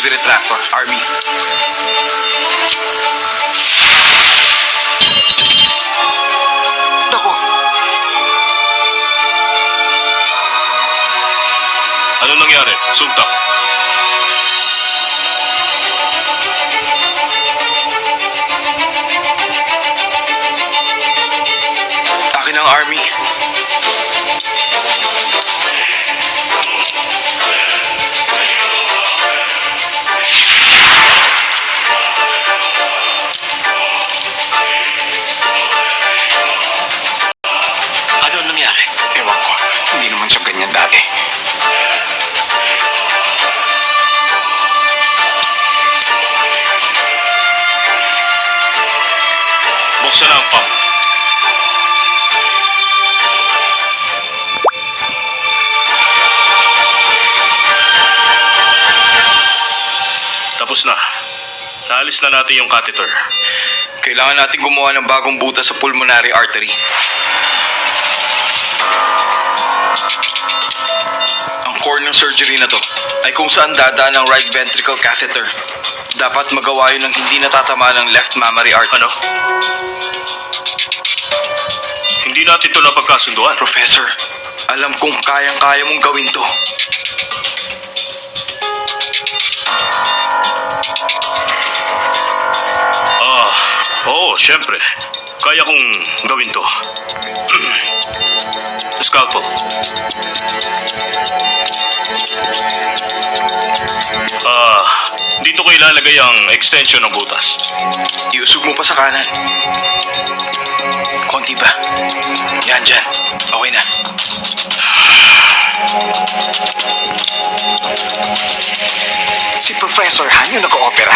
UV retractor, Army. Ako, Ano nangyari? Sultak. akin ang Army. Ano nangyari? Ewan ko, hindi naman siya ganyan dati. Buksan na ang pump. Tapos na. Naalis na natin yung catheter. Kailangan natin gumawa ng bagong butas sa pulmonary artery. Ang core ng surgery na to ay kung saan dadaan ang right ventricle catheter. Dapat magawa yun ng hindi natatama ng left mammary artery. Ano? Hindi natin ito napagkasunduan. Professor, alam kong kayang-kaya mong gawin to. Oo, syempre. Kaya kong gawin to. Scalpel. Dito ko ilalagay ang extension ng butas. Iusog mo pa sa kanan. Konti pa. Yan dyan. Okay na. Si Professor Han yung nag-oopera.